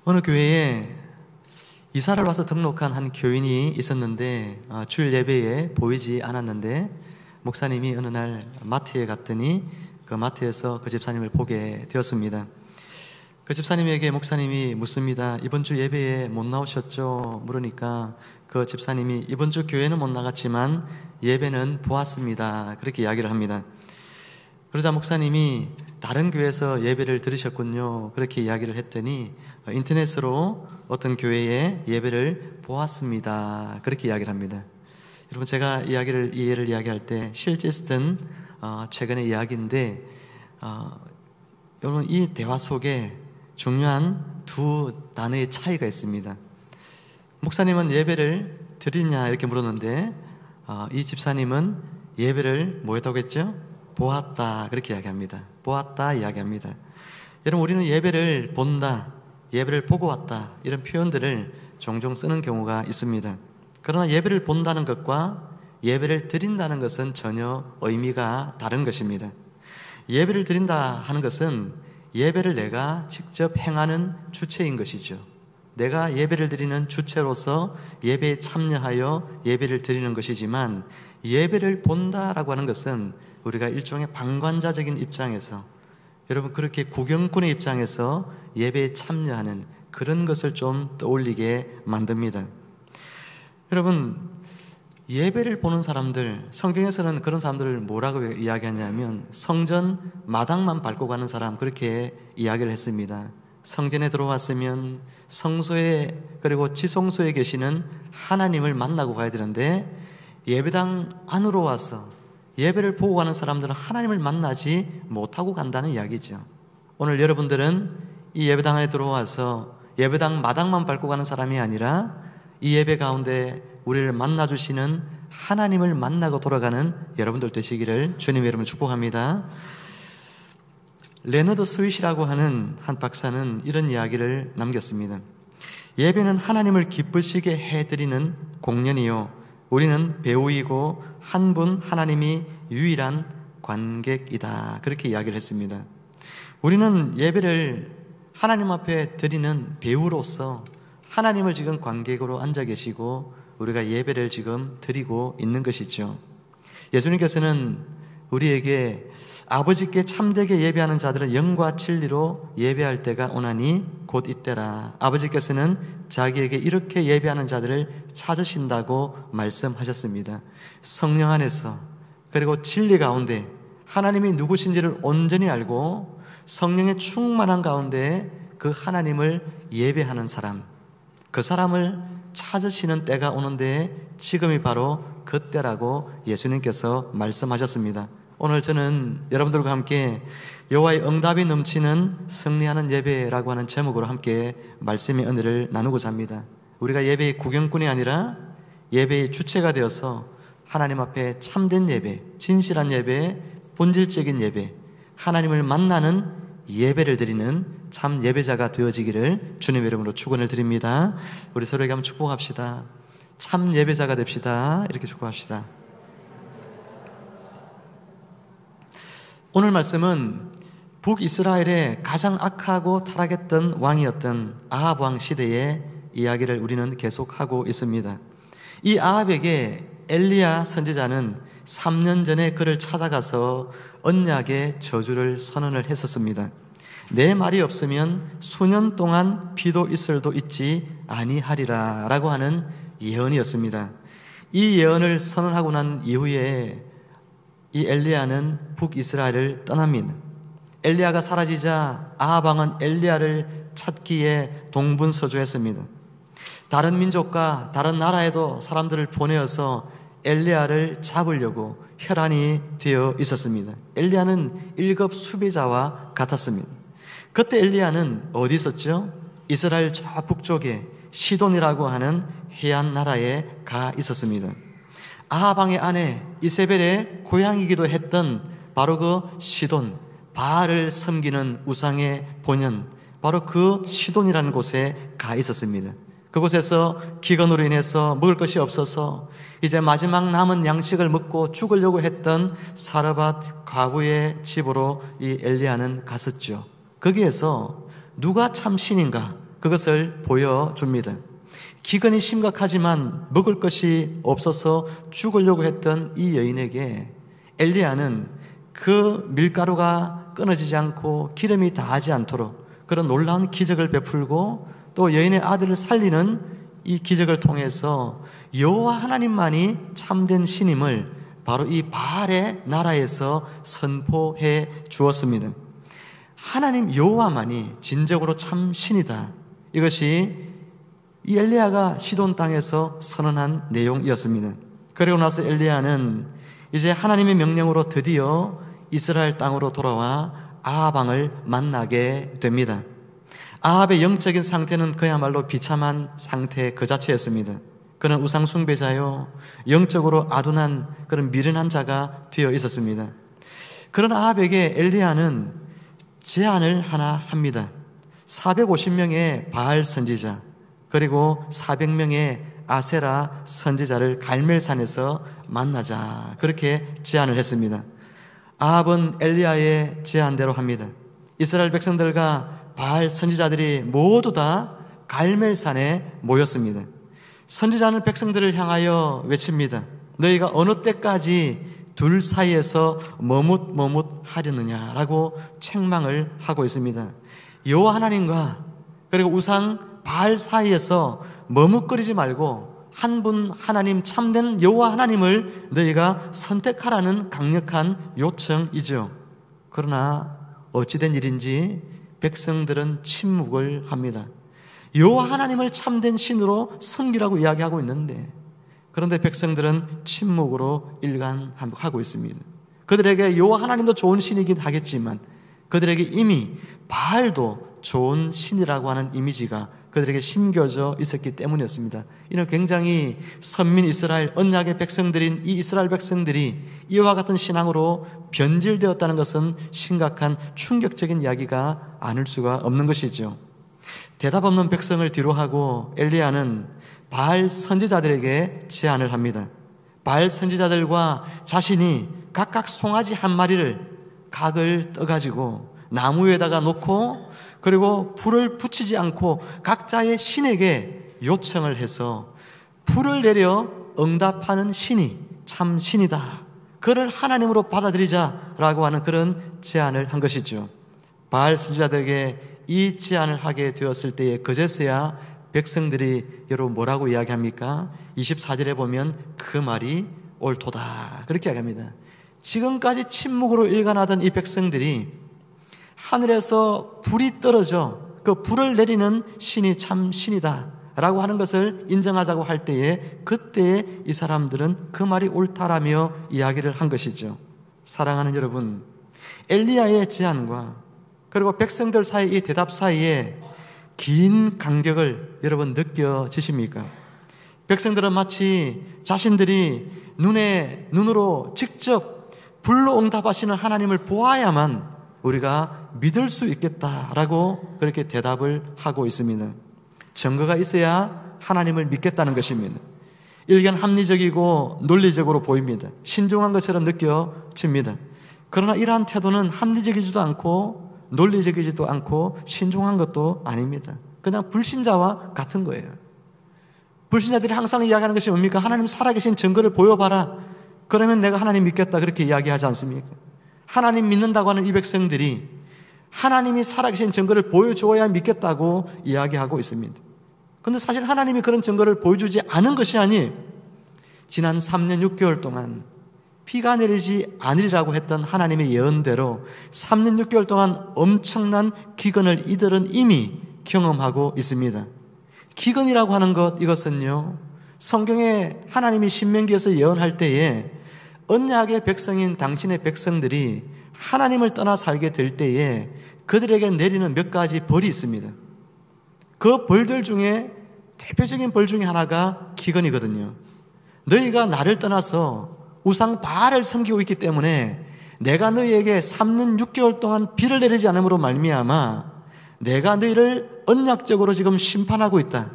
어느 교회에 이사를 와서 등록한 한 교인이 있었는데 주일 예배에 보이지 않았는데 목사님이 어느 날 마트에 갔더니 그 마트에서 그 집사님을 보게 되었습니다. 그 집사님에게 목사님이 묻습니다. 이번 주 예배에 못 나오셨죠? 물으니까 그 집사님이 이번 주 교회는 못 나갔지만 예배는 보았습니다. 그렇게 이야기를 합니다. 그러자 목사님이 다른 교회에서 예배를 들으셨군요. 그렇게 이야기를 했더니 인터넷으로 어떤 교회에 예배를 보았습니다. 그렇게 이야기를 합니다. 여러분, 제가 이해를 이야기할 때 실제 있었던 최근의 이야기인데 여러분, 이 대화 속에 중요한 두 단어의 차이가 있습니다. 목사님은 예배를 드리냐 이렇게 물었는데 이 집사님은 예배를 뭐 했다고 했죠? 보았다, 그렇게 이야기합니다. 보았다 이야기합니다. 여러분, 우리는 예배를 본다, 예배를 보고 왔다, 이런 표현들을 종종 쓰는 경우가 있습니다. 그러나 예배를 본다는 것과 예배를 드린다는 것은 전혀 의미가 다른 것입니다. 예배를 드린다 하는 것은 예배를 내가 직접 행하는 주체인 것이죠. 내가 예배를 드리는 주체로서 예배에 참여하여 예배를 드리는 것이지만, 예배를 본다라고 하는 것은 우리가 일종의 방관자적인 입장에서, 여러분, 그렇게 구경꾼의 입장에서 예배에 참여하는 그런 것을 좀 떠올리게 만듭니다. 여러분, 예배를 보는 사람들, 성경에서는 그런 사람들을 뭐라고 이야기하냐면 성전 마당만 밟고 가는 사람, 그렇게 이야기를 했습니다. 성전에 들어왔으면 성소에, 그리고 지성소에 계시는 하나님을 만나고 가야 되는데 예배당 안으로 와서 예배를 보고 가는 사람들은 하나님을 만나지 못하고 간다는 이야기죠. 오늘 여러분들은 이 예배당 안에 들어와서 예배당 마당만 밟고 가는 사람이 아니라 이 예배 가운데 우리를 만나주시는 하나님을 만나고 돌아가는 여러분들 되시기를 주님 여러분 축복합니다. 레너드 스윗이라고 하는 한 박사는 이런 이야기를 남겼습니다. 예배는 하나님을 기쁘시게 해드리는 공연이요, 우리는 배우이고 한 분 하나님이 유일한 관객이다. 그렇게 이야기를 했습니다. 우리는 예배를 하나님 앞에 드리는 배우로서 하나님을 지금 관객으로 앉아 계시고 우리가 예배를 지금 드리고 있는 것이죠. 예수님께서는 우리에게 아버지께 참되게 예배하는 자들은 영과 진리로 예배할 때가 오나니 곧 이때라. 아버지께서는 자기에게 이렇게 예배하는 자들을 찾으신다고 말씀하셨습니다. 성령 안에서, 그리고 진리 가운데 하나님이 누구신지를 온전히 알고 성령의 충만한 가운데 그 하나님을 예배하는 사람, 그 사람을 찾으시는 때가 오는데 지금이 바로 그때라고 예수님께서 말씀하셨습니다. 오늘 저는 여러분들과 함께 여호와의 응답이 넘치는 승리하는 예배라고 하는 제목으로 함께 말씀의 은혜를 나누고자 합니다. 우리가 예배의 구경꾼이 아니라 예배의 주체가 되어서 하나님 앞에 참된 예배, 진실한 예배, 본질적인 예배, 하나님을 만나는 예배를 드리는 참 예배자가 되어지기를 주님의 이름으로 축원을 드립니다. 우리 서로에게 한번 축복합시다. 참 예배자가 됩시다. 이렇게 축복합시다. 오늘 말씀은 북이스라엘의 가장 악하고 타락했던 왕이었던 아합 왕 시대의 이야기를 우리는 계속하고 있습니다. 이 아합에게 엘리야 선지자는 3년 전에 그를 찾아가서 언약의 저주를 선언을 했었습니다. 내 말이 없으면 수년 동안 비도 이슬도 있지 아니하리라 라고 하는 예언이었습니다. 이 예언을 선언하고 난 이후에 이 엘리야는 북이스라엘을 떠납니다. 엘리야가 사라지자 아합 왕은 엘리야를 찾기에 동분서주했습니다. 다른 민족과 다른 나라에도 사람들을 보내어서 엘리야를 잡으려고 혈안이 되어 있었습니다. 엘리야는 일급 수배자와 같았습니다. 그때 엘리야는 어디 있었죠? 이스라엘 저 북쪽에 시돈이라고 하는 해안 나라에 가 있었습니다. 아합 왕의 아내 이세벨의 고향이기도 했던 바로 그 시돈, 바알을 섬기는 우상의 본연, 바로 그 시돈이라는 곳에 가 있었습니다. 그곳에서 기근으로 인해서 먹을 것이 없어서 이제 마지막 남은 양식을 먹고 죽으려고 했던 사르밧 과부의 집으로 이 엘리야는 갔었죠. 거기에서 누가 참 신인가, 그것을 보여줍니다. 기근이 심각하지만 먹을 것이 없어서 죽으려고 했던 이 여인에게 엘리야는 그 밀가루가 끊어지지 않고 기름이 다하지 않도록 그런 놀라운 기적을 베풀고 또 여인의 아들을 살리는 이 기적을 통해서 여호와 하나님만이 참된 신임을 바로 이 바알의 나라에서 선포해 주었습니다. 하나님 여호와만이 진정으로 참 신이다. 이것이 이 엘리야가 시돈 땅에서 선언한 내용이었습니다. 그리고 나서 엘리야는 이제 하나님의 명령으로 드디어 이스라엘 땅으로 돌아와 아합 왕을 만나게 됩니다. 아합의 영적인 상태는 그야말로 비참한 상태 그 자체였습니다. 그는 우상 숭배자요, 영적으로 아둔한 그런 미련한 자가 되어 있었습니다. 그런 아합에게 엘리야는 제안을 하나 합니다. 450명의 바알 선지자 그리고 400명의 아세라 선지자를 갈멜산에서 만나자, 그렇게 제안을 했습니다. 아합은 엘리야의 제안대로 합니다. 이스라엘 백성들과 바알 선지자들이 모두 다 갈멜산에 모였습니다. 선지자는 백성들을 향하여 외칩니다. 너희가 어느 때까지 둘 사이에서 머뭇머뭇하려느냐라고 책망을 하고 있습니다. 여호와 하나님과 그리고 우상 바알 사이에서 머뭇거리지 말고 한 분 하나님, 참된 여호와 하나님을 너희가 선택하라는 강력한 요청이죠. 그러나 어찌된 일인지 백성들은 침묵을 합니다. 여호와 하나님을 참된 신으로 섬기라고 이야기하고 있는데, 그런데 백성들은 침묵으로 일관하고 있습니다. 그들에게 여호와 하나님도 좋은 신이긴 하겠지만 그들에게 이미 바알도 좋은 신이라고 하는 이미지가 그들에게 심겨져 있었기 때문이었습니다. 이는 굉장히 선민 이스라엘, 언약의 백성들인 이 이스라엘 백성들이 이와 같은 신앙으로 변질되었다는 것은 심각한 충격적인 이야기가 아닐 수가 없는 것이죠. 대답 없는 백성을 뒤로하고 엘리야는 바알 선지자들에게 제안을 합니다. 바알 선지자들과 자신이 각각 송아지 한 마리를 각을 떠가지고 나무 위에다가 놓고 그리고 불을 붙이지 않고 각자의 신에게 요청을 해서 불을 내려 응답하는 신이 참 신이다, 그를 하나님으로 받아들이자라고 하는 그런 제안을 한 것이죠. 바알 선지자들에게 이 제안을 하게 되었을 때에 그제서야 백성들이 여러분 뭐라고 이야기합니까? 24절에 보면 그 말이 옳도다, 그렇게 이야기합니다. 지금까지 침묵으로 일관하던 이 백성들이 하늘에서 불이 떨어져 그 불을 내리는 신이 참 신이다 라고 하는 것을 인정하자고 할 때에 그때에 이 사람들은 그 말이 옳다라며 이야기를 한 것이죠. 사랑하는 여러분, 엘리야의 제안과 그리고 백성들 사이 이 대답 사이에 긴 간격을 여러분 느껴지십니까? 백성들은 마치 자신들이 눈으로 직접 불로 응답하시는 하나님을 보아야만 우리가 믿을 수 있겠다라고 그렇게 대답을 하고 있습니다. 증거가 있어야 하나님을 믿겠다는 것입니다. 일견 합리적이고 논리적으로 보입니다. 신중한 것처럼 느껴집니다. 그러나 이러한 태도는 합리적이지도 않고 논리적이지도 않고 신중한 것도 아닙니다. 그냥 불신자와 같은 거예요. 불신자들이 항상 이야기하는 것이 뭡니까? 하나님 살아계신 증거를 보여봐라. 그러면 내가 하나님 믿겠다, 그렇게 이야기하지 않습니까? 하나님 믿는다고 하는 이 백성들이 하나님이 살아계신 증거를 보여줘야 믿겠다고 이야기하고 있습니다. 그런데 사실 하나님이 그런 증거를 보여주지 않은 것이 아니에요. 지난 3년 6개월 동안 비가 내리지 않으리라고 했던 하나님의 예언대로 3년 6개월 동안 엄청난 기근을 이들은 이미 경험하고 있습니다. 기근이라고 하는 것, 이것은요, 성경에 하나님이 신명기에서 예언할 때에 언약의 백성인 당신의 백성들이 하나님을 떠나 살게 될 때에 그들에게 내리는 몇 가지 벌이 있습니다. 그 벌들 중에 대표적인 벌 중에 하나가 기근이거든요. 너희가 나를 떠나서 우상 바알을 섬기고 있기 때문에 내가 너희에게 3년 6개월 동안 비를 내리지 않음으로 말미암아 내가 너희를 언약적으로 지금 심판하고 있다,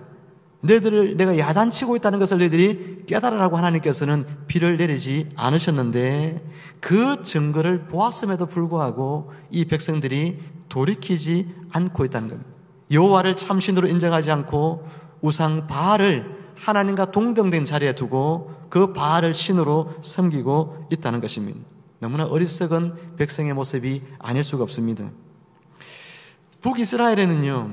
너희들을 내가 야단치고 있다는 것을 너희들이 깨달으라고 하나님께서는 비를 내리지 않으셨는데 그 증거를 보았음에도 불구하고 이 백성들이 돌이키지 않고 있다는 겁니다. 여호와를 참신으로 인정하지 않고 우상 바알을 하나님과 동등된 자리에 두고 그 바알을 신으로 섬기고 있다는 것입니다. 너무나 어리석은 백성의 모습이 아닐 수가 없습니다. 북이스라엘에는요,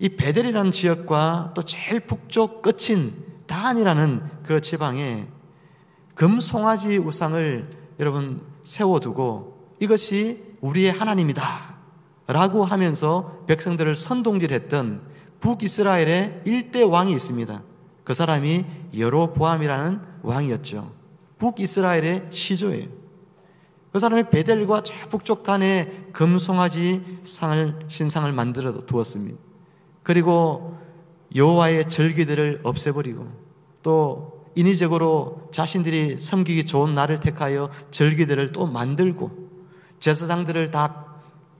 이 베델이라는 지역과 또 제일 북쪽 끝인 단이라는 그 지방에 금송아지 우상을 여러분 세워두고 이것이 우리의 하나님이다 라고 하면서 백성들을 선동질했던 북이스라엘의 일대 왕이 있습니다. 그 사람이 여로보암이라는 왕이었죠. 북이스라엘의 시조예요. 그 사람이 베델과 저 북쪽 단에 금송아지 신상을 만들어 두었습니다. 그리고 여호와의 절기들을 없애버리고 또 인위적으로 자신들이 섬기기 좋은 날을 택하여 절기들을 또 만들고 제사장들을 다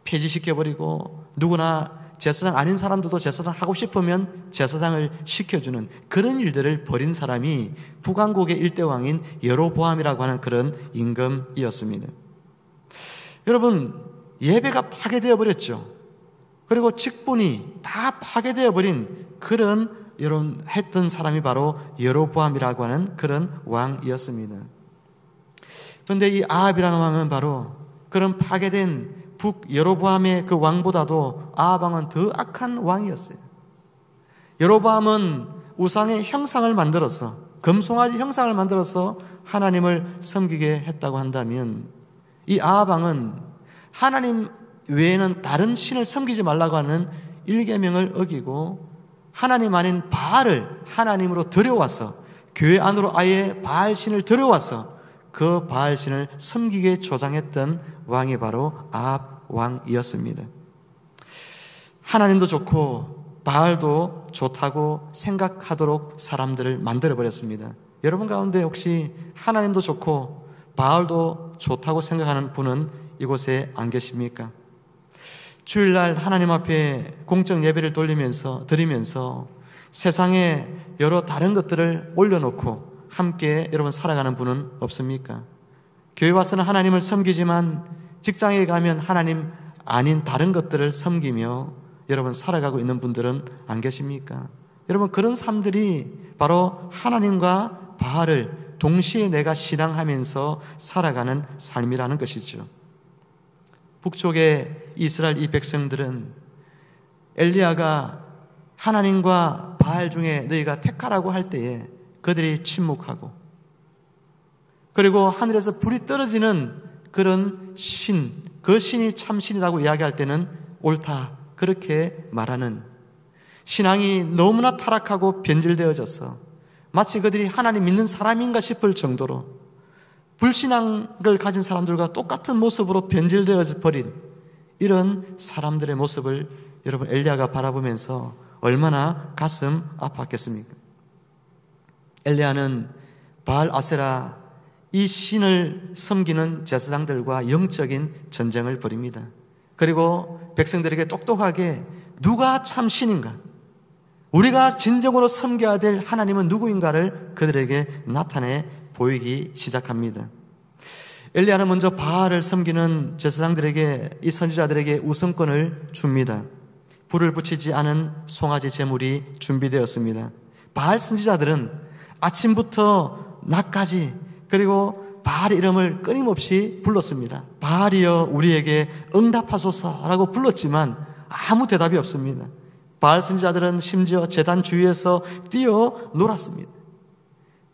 폐지시켜버리고 누구나 제사장 아닌 사람들도 제사장 하고 싶으면 제사장을 시켜주는 그런 일들을 벌인 사람이 북왕국의 일대왕인 여로보암이라고 하는 그런 임금이었습니다. 여러분, 예배가 파괴되어 버렸죠. 그리고 직분이 다 파괴되어 버린 그런 여러분 했던 사람이 바로 여로보암이라고 하는 그런 왕이었습니다. 그런데 이 아합이라는 왕은 바로 그런 파괴된 북여로보암의 그 왕보다도 아합 왕은 더 악한 왕이었어요. 여로보암은 우상의 형상을 만들어서 금송아지 형상을 만들어서 하나님을 섬기게 했다고 한다면 이 아합 왕은 하나님 외에는 다른 신을 섬기지 말라고 하는 일계명을 어기고 하나님 아닌 바알을 하나님으로 들여와서 교회 안으로 아예 바알 신을 들여와서 그 바알 신을 섬기게 조장했던 왕이 바로 아합 왕이었습니다. 하나님도 좋고 바알도 좋다고 생각하도록 사람들을 만들어버렸습니다. 여러분 가운데 혹시 하나님도 좋고 바알도 좋다고 생각하는 분은 이곳에 안 계십니까? 주일날 하나님 앞에 공적 예배를 드리면서 세상에 여러 다른 것들을 올려놓고 함께 여러분 살아가는 분은 없습니까? 교회 와서는 하나님을 섬기지만 직장에 가면 하나님 아닌 다른 것들을 섬기며 여러분 살아가고 있는 분들은 안 계십니까? 여러분 그런 삶들이 바로 하나님과 바알을 동시에 내가 신앙하면서 살아가는 삶이라는 것이죠. 북쪽의 이스라엘 이 백성들은 엘리야가 하나님과 바알 중에 너희가 택하라고 할 때에 그들이 침묵하고 그리고 하늘에서 불이 떨어지는 그런 신, 그 신이 참 신이라고 이야기할 때는 옳다 그렇게 말하는 신앙이 너무나 타락하고 변질되어져서 마치 그들이 하나님 믿는 사람인가 싶을 정도로 불신앙을 가진 사람들과 똑같은 모습으로 변질되어 버린 이런 사람들의 모습을 여러분 엘리야가 바라보면서 얼마나 가슴 아팠겠습니까? 엘리야는 바알 아세라 이 신을 섬기는 제사장들과 영적인 전쟁을 벌입니다. 그리고 백성들에게 똑똑하게 누가 참 신인가? 우리가 진정으로 섬겨야 될 하나님은 누구인가를 그들에게 나타내 보이기 시작합니다. 엘리야는 먼저 바알을 섬기는 제사장들에게 이 선지자들에게 우선권을 줍니다. 불을 붙이지 않은 송아지 제물이 준비되었습니다. 바알 선지자들은 아침부터 낮까지 그리고 바알의 이름을 끊임없이 불렀습니다. 바알이여 우리에게 응답하소서라고 불렀지만 아무 대답이 없습니다. 바알 선지자들은 심지어 제단 주위에서 뛰어놀았습니다.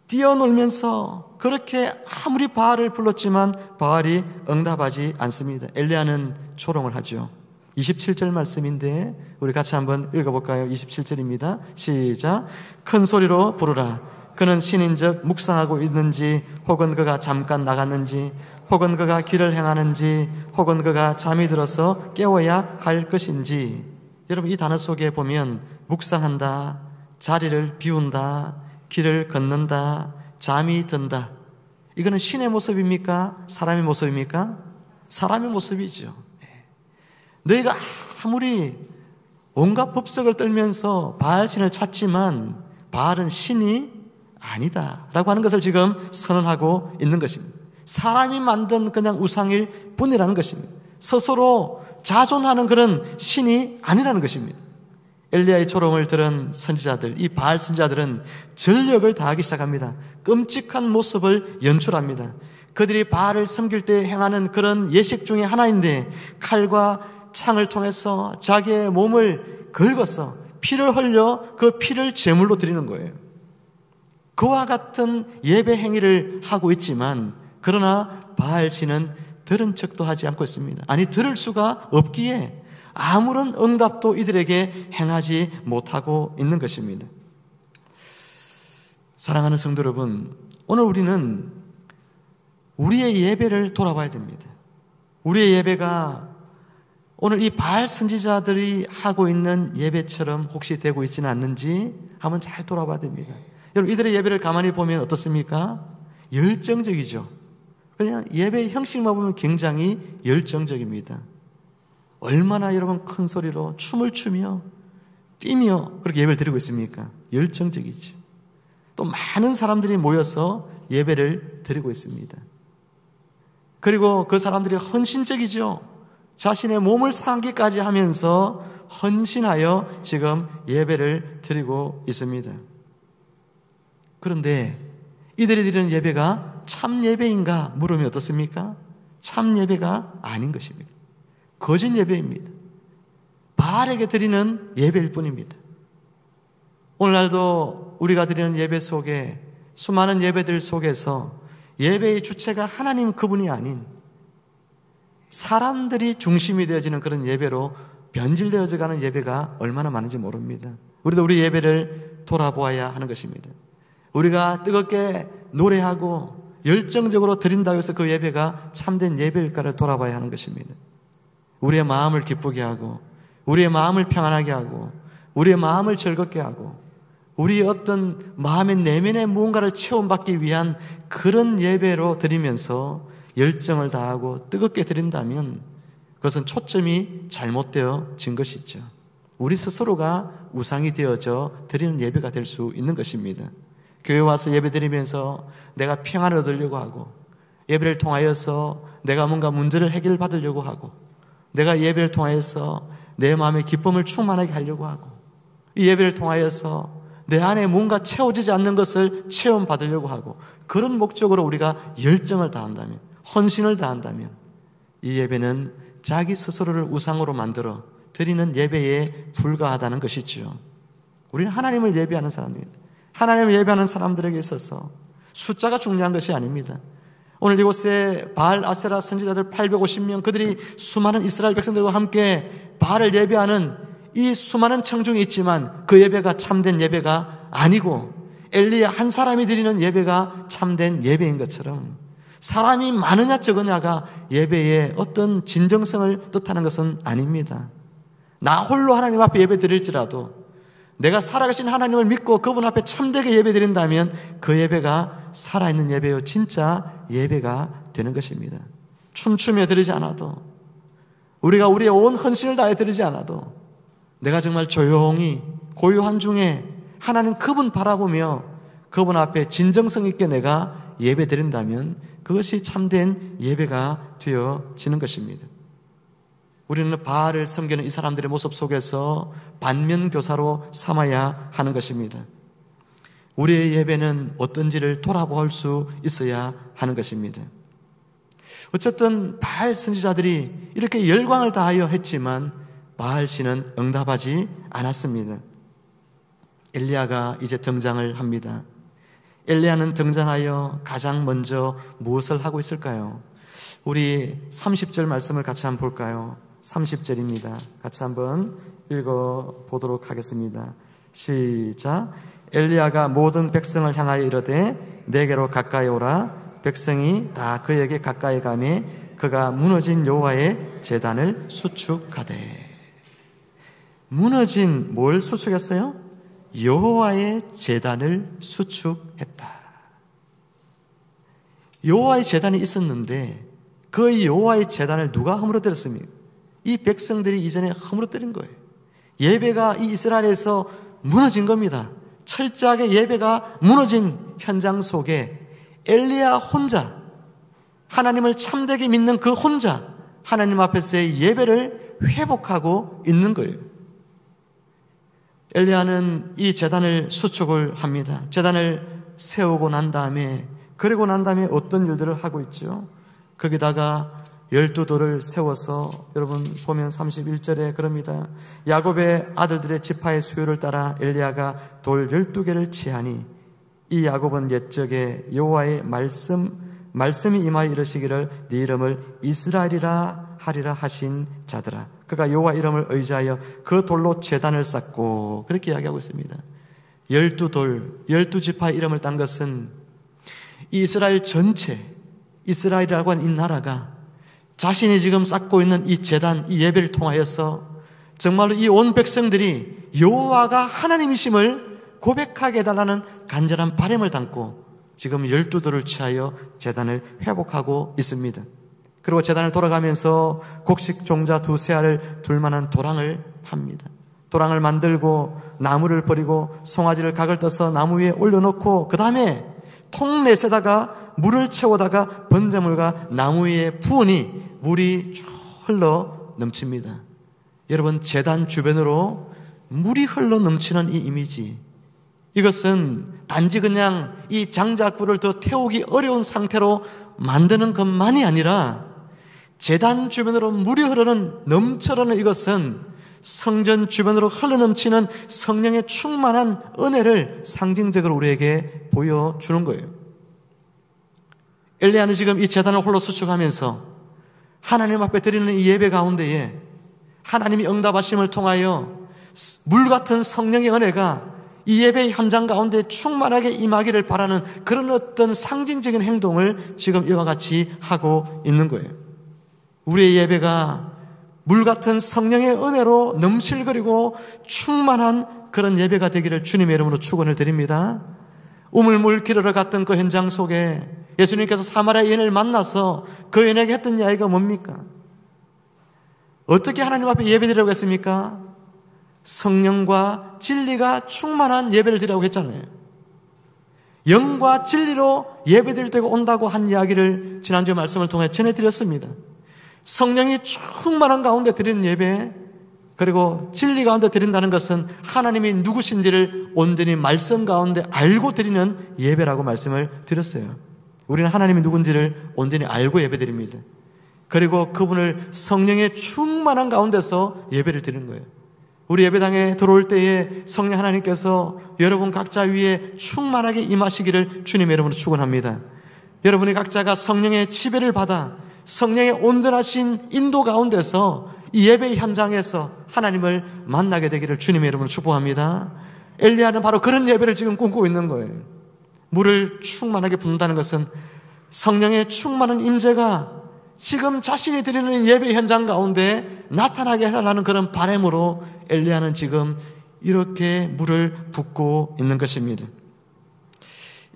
뛰어놀면서 그렇게 아무리 바알을 불렀지만 바알이 응답하지 않습니다. 엘리야는 조롱을 하죠. 27절 말씀인데 우리 같이 한번 읽어볼까요? 27절입니다. 시작. 큰 소리로 부르라. 그는 신인즉 묵상하고 있는지 혹은 그가 잠깐 나갔는지 혹은 그가 길을 행하는지 혹은 그가 잠이 들어서 깨워야 할 것인지. 여러분 이 단어 속에 보면 묵상한다, 자리를 비운다, 길을 걷는다, 잠이 든다. 이거는 신의 모습입니까? 사람의 모습입니까? 사람의 모습이죠. 너희가 아무리 온갖 법석을 떨면서 바알신을 찾지만 바알은 신이 아니다 라고 하는 것을 지금 선언하고 있는 것입니다. 사람이 만든 그냥 우상일 뿐이라는 것입니다. 스스로 자존하는 그런 신이 아니라는 것입니다. 엘리야의 조롱을 들은 선지자들, 이 바알 선지자들은 전력을 다하기 시작합니다. 끔찍한 모습을 연출합니다. 그들이 바알을 섬길 때 행하는 그런 예식 중에 하나인데 칼과 창을 통해서 자기의 몸을 긁어서 피를 흘려 그 피를 제물로 드리는 거예요. 그와 같은 예배 행위를 하고 있지만 그러나 바알 신은 들은 척도 하지 않고 있습니다. 아니, 들을 수가 없기에 아무런 응답도 이들에게 행하지 못하고 있는 것입니다. 사랑하는 성도 여러분, 오늘 우리는 우리의 예배를 돌아봐야 됩니다. 우리의 예배가 오늘 이 바알 선지자들이 하고 있는 예배처럼 혹시 되고 있지는 않는지 한번 잘 돌아봐야 됩니다. 여러분, 이들의 예배를 가만히 보면 어떻습니까? 열정적이죠. 그냥 예배의 형식만 보면 굉장히 열정적입니다. 얼마나 여러분 큰 소리로 춤을 추며 뛰며 그렇게 예배를 드리고 있습니까? 열정적이죠. 또 많은 사람들이 모여서 예배를 드리고 있습니다. 그리고 그 사람들이 헌신적이죠. 자신의 몸을 상기까지 하면서 헌신하여 지금 예배를 드리고 있습니다. 그런데 이들이 드리는 예배가 참 예배인가 물으면 어떻습니까? 참 예배가 아닌 것입니다. 거짓 예배입니다. 바알에게 드리는 예배일 뿐입니다. 오늘날도 우리가 드리는 예배 속에 수많은 예배들 속에서 예배의 주체가 하나님 그분이 아닌 사람들이 중심이 되어지는 그런 예배로 변질되어져 가는 예배가 얼마나 많은지 모릅니다. 우리도 우리 예배를 돌아보아야 하는 것입니다. 우리가 뜨겁게 노래하고 열정적으로 드린다고 해서 그 예배가 참된 예배일까를 돌아봐야 하는 것입니다. 우리의 마음을 기쁘게 하고 우리의 마음을 평안하게 하고 우리의 마음을 즐겁게 하고 우리의 어떤 마음의 내면의 무언가를 체험받기 위한 그런 예배로 드리면서 열정을 다하고 뜨겁게 드린다면 그것은 초점이 잘못되어진 것이죠. 우리 스스로가 우상이 되어져 드리는 예배가 될 수 있는 것입니다. 교회 와서 예배 드리면서 내가 평안을 얻으려고 하고 예배를 통하여서 내가 뭔가 문제를 해결받으려고 하고 내가 예배를 통하여서 내 마음의 기쁨을 충만하게 하려고 하고 이 예배를 통하여서 내 안에 뭔가 채워지지 않는 것을 체험받으려고 하고 그런 목적으로 우리가 열정을 다한다면 헌신을 다한다면 이 예배는 자기 스스로를 우상으로 만들어 드리는 예배에 불과하다는 것이죠. 우리는 하나님을 예배하는 사람입니다. 하나님을 예배하는 사람들에게 있어서 숫자가 중요한 것이 아닙니다. 오늘 이곳에 바알 아세라 선지자들 850명 그들이 수많은 이스라엘 백성들과 함께 바알을 예배하는 이 수많은 청중이 있지만 그 예배가 참된 예배가 아니고 엘리야 한 사람이 드리는 예배가 참된 예배인 것처럼 사람이 많으냐 적으냐가 예배의 어떤 진정성을 뜻하는 것은 아닙니다. 나 홀로 하나님 앞에 예배 드릴지라도 내가 살아계신 하나님을 믿고 그분 앞에 참되게 예배 드린다면 그 예배가 살아있는 예배요 진짜 예배가 되는 것입니다. 춤추며 드리지 않아도 우리가 우리의 온 헌신을 다해 드리지 않아도 내가 정말 조용히 고요한 중에 하나님 그분 바라보며 그분 앞에 진정성 있게 내가 예배 드린다면 그것이 참된 예배가 되어지는 것입니다. 우리는 바알을 섬기는 이 사람들의 모습 속에서 반면교사로 삼아야 하는 것입니다. 우리의 예배는 어떤지를 돌아볼 수 있어야 하는 것입니다. 어쨌든 바알 선지자들이 이렇게 열광을 다하여 했지만 바알 신은 응답하지 않았습니다. 엘리야가 이제 등장을 합니다. 엘리야는 등장하여 가장 먼저 무엇을 하고 있을까요? 우리 30절 말씀을 같이 한번 볼까요? 30절입니다. 같이 한번 읽어보도록 하겠습니다. 시작. 엘리야가 모든 백성을 향하여 이르되 내게로 가까이 오라. 백성이 다 그에게 가까이 가매 그가 무너진 여호와의 제단을 수축하되. 무너진 뭘 수축했어요? 여호와의 제단을 수축했다. 여호와의 제단이 있었는데 그 여호와의 제단을 누가 허물어뜨렸습니까? 이 백성들이 이전에 허물어뜨린 거예요. 예배가 이 이스라엘에서 무너진 겁니다. 철저하게 예배가 무너진 현장 속에 엘리야 혼자 하나님을 참되게 믿는 그 혼자 하나님 앞에서의 예배를 회복하고 있는 거예요. 엘리야는 이 제단을 수축을 합니다. 제단을 세우고 난 다음에, 그리고 난 다음에 어떤 일들을 하고 있죠? 거기다가 12돌을 세워서, 여러분 보면 31절에 그럽니다. 야곱의 아들들의 지파의 수요를 따라 엘리야가 돌 12개를 치하니 이 야곱은 옛적에 여호와의 말씀이 임하여 이르시기를 네 이름을 이스라엘이라 하리라 하신 자들아. 그가 여호와 이름을 의지하여 그 돌로 제단을 쌓고, 그렇게 이야기하고 있습니다. 12돌, 12지파의 이름을 딴 것은 이 이스라엘 전체, 이스라엘이라고 하는 이 나라가 자신이 지금 쌓고 있는 이 제단, 이 예배를 통하여서 정말로 이 온 백성들이 여호와가 하나님이심을 고백하게 해달라는 간절한 바람을 담고 지금 12돌을 취하여 제단을 회복하고 있습니다. 그리고 제단을 돌아가면서 곡식 종자 2세알을 둘 만한 도랑을 팝니다. 도랑을 만들고 나무를 버리고 송아지를 각을 떠서 나무 위에 올려놓고, 그 다음에 통넷에다가 물을 채우다가 번제물과 나무 위에 부으니 물이 쭉 흘러 넘칩니다. 여러분, 제단 주변으로 물이 흘러 넘치는 이 이미지, 이것은 단지 그냥 이 장작불을 더 태우기 어려운 상태로 만드는 것만이 아니라 제단 주변으로 물이 넘쳐나는 이것은 성전 주변으로 흘러넘치는 성령의 충만한 은혜를 상징적으로 우리에게 보여주는 거예요. 엘리야는 지금 이 제단을 홀로 수축하면서 하나님 앞에 드리는 이 예배 가운데에 하나님이 응답하심을 통하여 물 같은 성령의 은혜가 이 예배 현장 가운데 충만하게 임하기를 바라는 그런 어떤 상징적인 행동을 지금 이와 같이 하고 있는 거예요. 우리의 예배가 물 같은 성령의 은혜로 넘실거리고 충만한 그런 예배가 되기를 주님의 이름으로 축원을 드립니다. 우물물 기르러 갔던 그 현장 속에 예수님께서 사마리아 여인을 만나서 그 여인에게 했던 이야기가 뭡니까? 어떻게 하나님 앞에 예배드리라고 했습니까? 성령과 진리가 충만한 예배를 드리라고 했잖아요. 영과 진리로 예배드릴 때가 온다고 한 이야기를 지난주 말씀을 통해 전해드렸습니다. 성령이 충만한 가운데 드리는 예배, 그리고 진리 가운데 드린다는 것은 하나님이 누구신지를 온전히 말씀 가운데 알고 드리는 예배라고 말씀을 드렸어요. 우리는 하나님이 누군지를 온전히 알고 예배드립니다. 그리고 그분을 성령의 충만한 가운데서 예배를 드리는 거예요. 우리 예배당에 들어올 때에 성령 하나님께서 여러분 각자 위에 충만하게 임하시기를 주님의 이름으로 축원합니다. 여러분이 각자가 성령의 지배를 받아 성령의 온전하신 인도 가운데서 이 예배 현장에서 하나님을 만나게 되기를 주님의 이름으로 축복합니다. 엘리야는 바로 그런 예배를 지금 꿈꾸고 있는 거예요. 물을 충만하게 붓는다는 것은 성령의 충만한 임재가 지금 자신이 드리는 예배 현장 가운데 나타나게 해달라는 그런 바람으로 엘리야는 지금 이렇게 물을 붓고 있는 것입니다.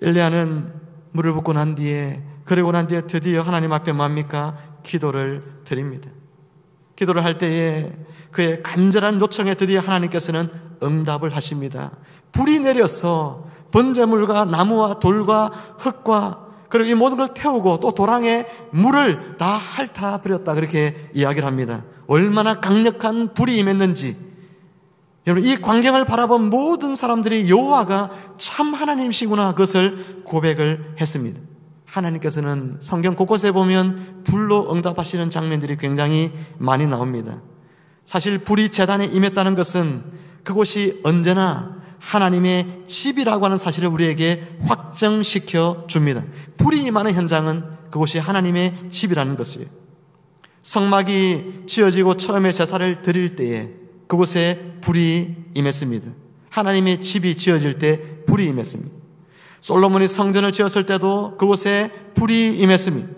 엘리야는 물을 붓고 난 뒤에, 그리고 난 뒤에 드디어 하나님 앞에 뭡니까? 기도를 드립니다. 기도를 할 때에 그의 간절한 요청에 드디어 하나님께서는 응답을 하십니다. 불이 내려서 번제물과 나무와 돌과 흙과 그리고 이 모든 걸 태우고 또 도랑에 물을 다 핥아 버렸다, 그렇게 이야기를 합니다. 얼마나 강력한 불이 임했는지, 여러분 이 광경을 바라본 모든 사람들이 여호와가 참 하나님이시구나, 그것을 고백을 했습니다. 하나님께서는 성경 곳곳에 보면 불로 응답하시는 장면들이 굉장히 많이 나옵니다. 사실 불이 제단에 임했다는 것은 그곳이 언제나 하나님의 집이라고 하는 사실을 우리에게 확정시켜 줍니다. 불이 임하는 현장은 그곳이 하나님의 집이라는 것이에요. 성막이 지어지고 처음에 제사를 드릴 때에 그곳에 불이 임했습니다. 하나님의 집이 지어질 때 불이 임했습니다. 솔로몬이 성전을 지었을 때도 그곳에 불이 임했습니다.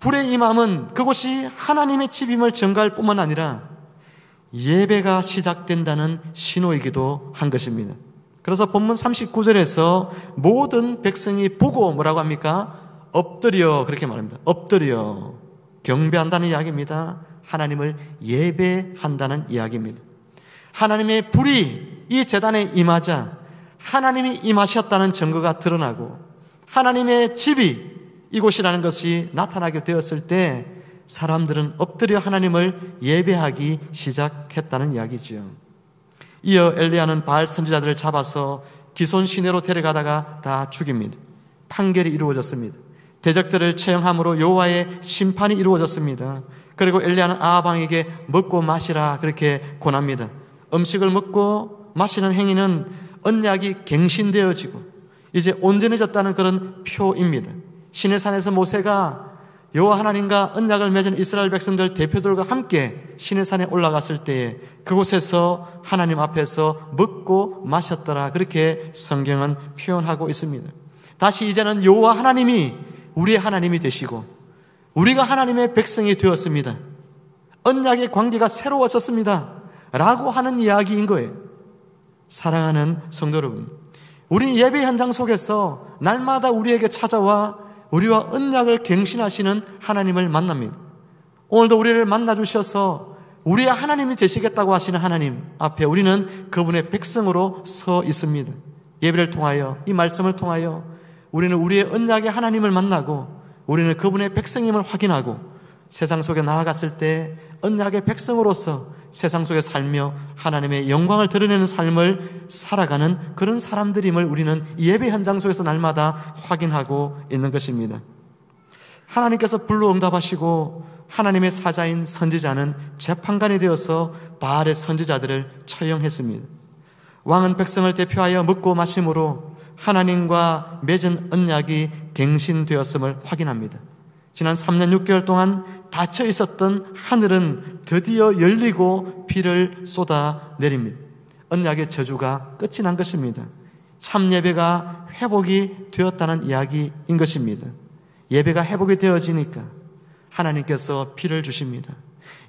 불의 임함은 그곳이 하나님의 집임을 증가할 뿐만 아니라 예배가 시작된다는 신호이기도 한 것입니다. 그래서 본문 39절에서 모든 백성이 보고 뭐라고 합니까? 엎드려, 그렇게 말합니다. 엎드려 경배한다는 이야기입니다. 하나님을 예배한다는 이야기입니다. 하나님의 불이 이 제단에 임하자 하나님이 임하셨다는 증거가 드러나고 하나님의 집이 이곳이라는 것이 나타나게 되었을 때 사람들은 엎드려 하나님을 예배하기 시작했다는 이야기죠. 이어 엘리야는 바알 선지자들을 잡아서 기손 시내로 데려가다가 다 죽입니다. 판결이 이루어졌습니다. 대적들을 처형함으로 여호와의 심판이 이루어졌습니다. 그리고 엘리야는 아합 왕에게 먹고 마시라 그렇게 권합니다. 음식을 먹고 마시는 행위는 언약이 갱신되어지고 이제 온전해졌다는 그런 표입니다. 시내산에서 모세가 여호와 하나님과 언약을 맺은 이스라엘 백성들 대표들과 함께 시내산에 올라갔을 때에 그곳에서 하나님 앞에서 먹고 마셨더라 그렇게 성경은 표현하고 있습니다. 다시 이제는 여호와 하나님이 우리의 하나님이 되시고 우리가 하나님의 백성이 되었습니다. 언약의 관계가 새로워졌습니다 라고 하는 이야기인 거예요. 사랑하는 성도 여러분, 우리는 예배 현장 속에서 날마다 우리에게 찾아와 우리와 언약을 갱신하시는 하나님을 만납니다. 오늘도 우리를 만나주셔서 우리의 하나님이 되시겠다고 하시는 하나님 앞에 우리는 그분의 백성으로 서 있습니다. 예배를 통하여, 이 말씀을 통하여 우리는 우리의 언약의 하나님을 만나고 우리는 그분의 백성임을 확인하고 세상 속에 나아갔을 때 언약의 백성으로서 세상 속에 살며 하나님의 영광을 드러내는 삶을 살아가는 그런 사람들임을 우리는 예배 현장 속에서 날마다 확인하고 있는 것입니다. 하나님께서 불로 응답하시고 하나님의 사자인 선지자는 재판관이 되어서 바알의 선지자들을 처형했습니다. 왕은 백성을 대표하여 먹고 마심으로 하나님과 맺은 언약이 갱신되었음을 확인합니다. 지난 3년 6개월 동안 닫혀 있었던 하늘은 드디어 열리고 비를 쏟아 내립니다. 언약의 저주가 끝이 난 것입니다. 참 예배가 회복이 되었다는 이야기인 것입니다. 예배가 회복이 되어지니까 하나님께서 비를 주십니다.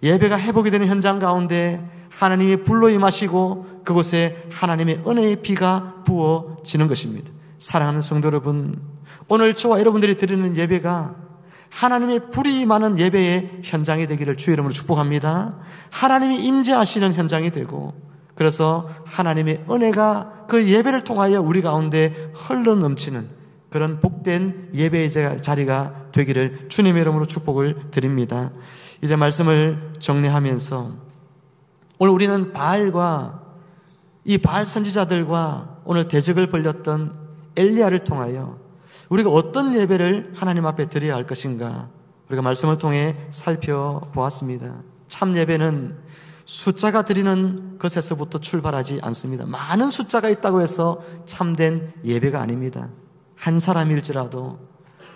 예배가 회복이 되는 현장 가운데 하나님이 불로 임하시고 그곳에 하나님의 은혜의 비가 부어지는 것입니다. 사랑하는 성도 여러분, 오늘 저와 여러분들이 드리는 예배가 하나님의 불이 임하는 예배의 현장이 되기를 주의 이름으로 축복합니다. 하나님이 임재하시는 현장이 되고 그래서 하나님의 은혜가 그 예배를 통하여 우리 가운데 흘러 넘치는 그런 복된 예배의 자리가 되기를 주님의 이름으로 축복을 드립니다. 이제 말씀을 정리하면서 오늘 우리는 바알과 이 바알 선지자들과 오늘 대적을 벌였던 엘리야를 통하여 우리가 어떤 예배를 하나님 앞에 드려야 할 것인가 우리가 말씀을 통해 살펴보았습니다. 참 예배는 숫자가 드리는 것에서부터 출발하지 않습니다. 많은 숫자가 있다고 해서 참된 예배가 아닙니다. 한 사람일지라도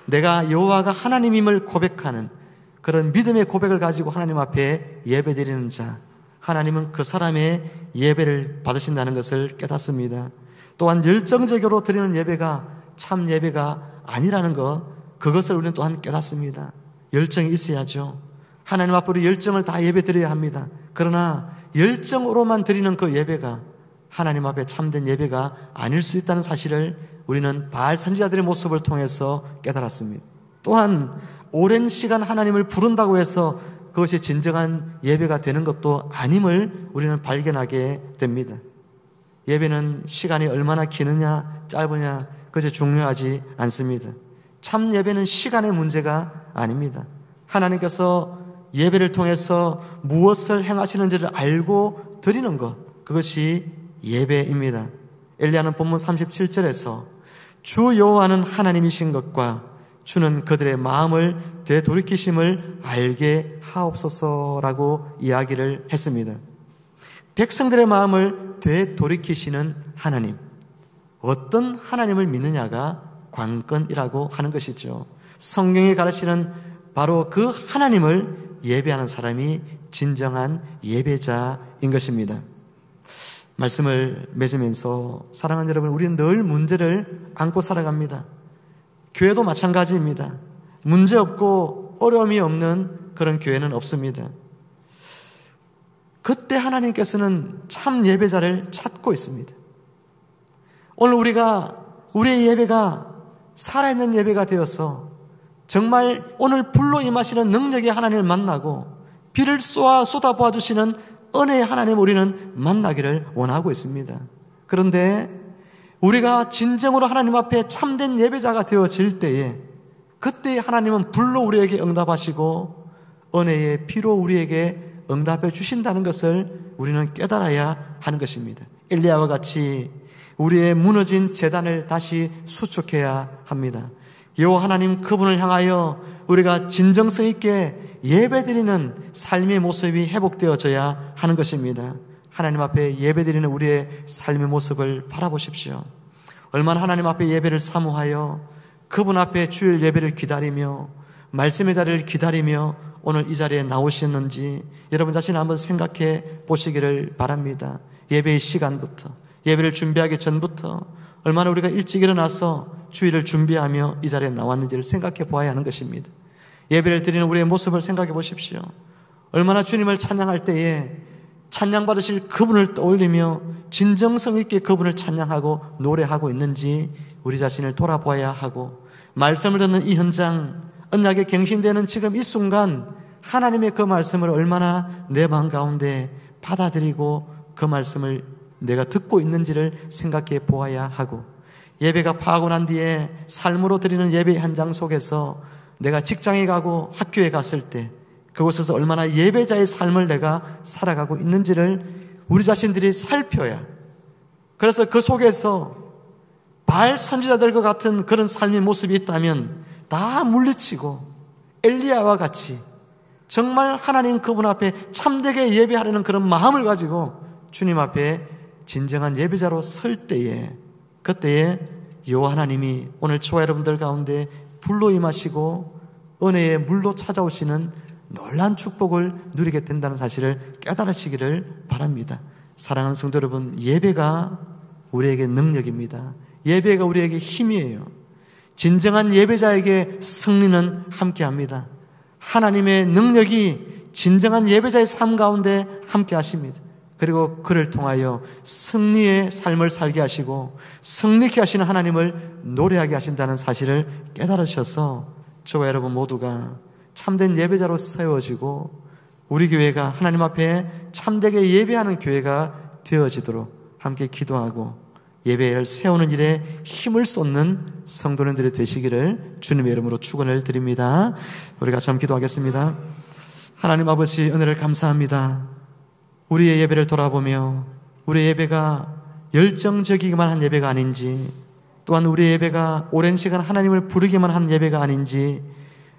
내가 여호와가 하나님임을 고백하는 그런 믿음의 고백을 가지고 하나님 앞에 예배 드리는 자, 하나님은 그 사람의 예배를 받으신다는 것을 깨닫습니다. 또한 열정적으로 드리는 예배가 참 예배가 아니라는 것, 그것을 우리는 또한 깨닫습니다. 열정이 있어야죠. 하나님 앞으로 열정을 다 예배 드려야 합니다. 그러나 열정으로만 드리는 그 예배가 하나님 앞에 참된 예배가 아닐 수 있다는 사실을 우리는 바알 선지자들의 모습을 통해서 깨달았습니다. 또한 오랜 시간 하나님을 부른다고 해서 그것이 진정한 예배가 되는 것도 아님을 우리는 발견하게 됩니다. 예배는 시간이 얼마나 기느냐 짧으냐 그것이 중요하지 않습니다. 참 예배는 시간의 문제가 아닙니다. 하나님께서 예배를 통해서 무엇을 행하시는지를 알고 드리는 것, 그것이 예배입니다. 엘리야는 본문 37절에서 주 여호와는 하나님이신 것과 주는 그들의 마음을 되돌이키심을 알게 하옵소서라고 이야기를 했습니다. 백성들의 마음을 되돌이키시는 하나님, 어떤 하나님을 믿느냐가 관건이라고 하는 것이죠. 성경이 가르치는 바로 그 하나님을 예배하는 사람이 진정한 예배자인 것입니다. 말씀을 맺으면서 사랑하는 여러분, 우리는 늘 문제를 안고 살아갑니다. 교회도 마찬가지입니다. 문제 없고 어려움이 없는 그런 교회는 없습니다. 그때 하나님께서는 참 예배자를 찾고 있습니다. 오늘 우리의 예배가 살아있는 예배가 되어서 정말 오늘 불로 임하시는 능력의 하나님을 만나고 비를 쏟아부어 주시는 은혜의 하나님 우리는 만나기를 원하고 있습니다. 그런데 우리가 진정으로 하나님 앞에 참된 예배자가 되어질 때에 그때 하나님은 불로 우리에게 응답하시고 은혜의 피로 우리에게 응답해 주신다는 것을 우리는 깨달아야 하는 것입니다. 엘리야와 같이 우리의 무너진 제단을 다시 수축해야 합니다. 여호와 하나님 그분을 향하여 우리가 진정성 있게 예배드리는 삶의 모습이 회복되어져야 하는 것입니다. 하나님 앞에 예배드리는 우리의 삶의 모습을 바라보십시오. 얼마나 하나님 앞에 예배를 사모하여 그분 앞에 주일 예배를 기다리며 말씀의 자리를 기다리며 오늘 이 자리에 나오셨는지 여러분 자신을 한번 생각해 보시기를 바랍니다. 예배의 시간부터, 예배를 준비하기 전부터 얼마나 우리가 일찍 일어나서 주일을 준비하며 이 자리에 나왔는지를 생각해 보아야 하는 것입니다. 예배를 드리는 우리의 모습을 생각해 보십시오. 얼마나 주님을 찬양할 때에 찬양받으실 그분을 떠올리며 진정성 있게 그분을 찬양하고 노래하고 있는지 우리 자신을 돌아보아야 하고, 말씀을 듣는 이 현장, 언약에 갱신되는 지금 이 순간 하나님의 그 말씀을 얼마나 내 마음 가운데 받아들이고 그 말씀을 내가 듣고 있는지를 생각해 보아야 하고, 예배가 파하고 난 뒤에 삶으로 드리는 예배 현장 속에서 내가 직장에 가고 학교에 갔을 때 그곳에서 얼마나 예배자의 삶을 내가 살아가고 있는지를 우리 자신들이 살펴야, 그래서 그 속에서 바알 선지자들과 같은 그런 삶의 모습이 있다면 다 물리치고 엘리야와 같이 정말 하나님 그분 앞에 참되게 예배하려는 그런 마음을 가지고 주님 앞에 진정한 예배자로 설 때에, 그때에 여호와 하나님이 오늘 저와 여러분들 가운데 불로 임하시고 은혜의 물로 찾아오시는 놀라운 축복을 누리게 된다는 사실을 깨달으시기를 바랍니다. 사랑하는 성도 여러분, 예배가 우리에게 능력입니다. 예배가 우리에게 힘이에요. 진정한 예배자에게 승리는 함께합니다. 하나님의 능력이 진정한 예배자의 삶 가운데 함께 하십니다. 그리고 그를 통하여 승리의 삶을 살게 하시고 승리케 하시는 하나님을 노래하게 하신다는 사실을 깨달으셔서 저와 여러분 모두가 참된 예배자로 세워지고 우리 교회가 하나님 앞에 참되게 예배하는 교회가 되어지도록 함께 기도하고 예배를 세우는 일에 힘을 쏟는 성도님들이 되시기를 주님의 이름으로 축원을 드립니다. 우리 같이 한번 기도하겠습니다. 하나님 아버지, 은혜를 감사합니다. 우리의 예배를 돌아보며 우리의 예배가 열정적이기만 한 예배가 아닌지, 또한 우리의 예배가 오랜 시간 하나님을 부르기만 한 예배가 아닌지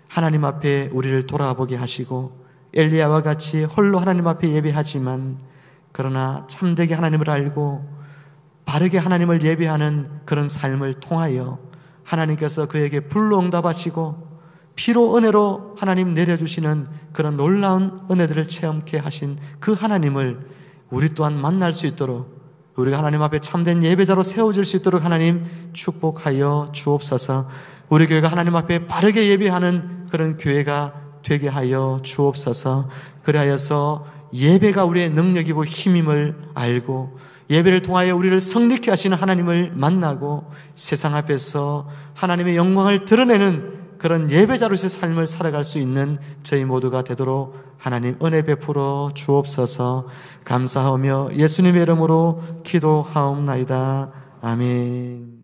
하나님 앞에 우리를 돌아보게 하시고, 엘리야와 같이 홀로 하나님 앞에 예배하지만 그러나 참되게 하나님을 알고 바르게 하나님을 예배하는 그런 삶을 통하여 하나님께서 그에게 불로 응답하시고 피로 은혜로 하나님 내려주시는 그런 놀라운 은혜들을 체험케 하신 그 하나님을 우리 또한 만날 수 있도록, 우리가 하나님 앞에 참된 예배자로 세워질 수 있도록 하나님 축복하여 주옵소서. 우리 교회가 하나님 앞에 바르게 예배하는 그런 교회가 되게 하여 주옵소서. 그리하여서 예배가 우리의 능력이고 힘임을 알고 예배를 통하여 우리를 성립케 하시는 하나님을 만나고 세상 앞에서 하나님의 영광을 드러내는 그런 예배자로서의 삶을 살아갈 수 있는 저희 모두가 되도록 하나님 은혜 베풀어 주옵소서. 감사하며 예수님의 이름으로 기도하옵나이다. 아멘.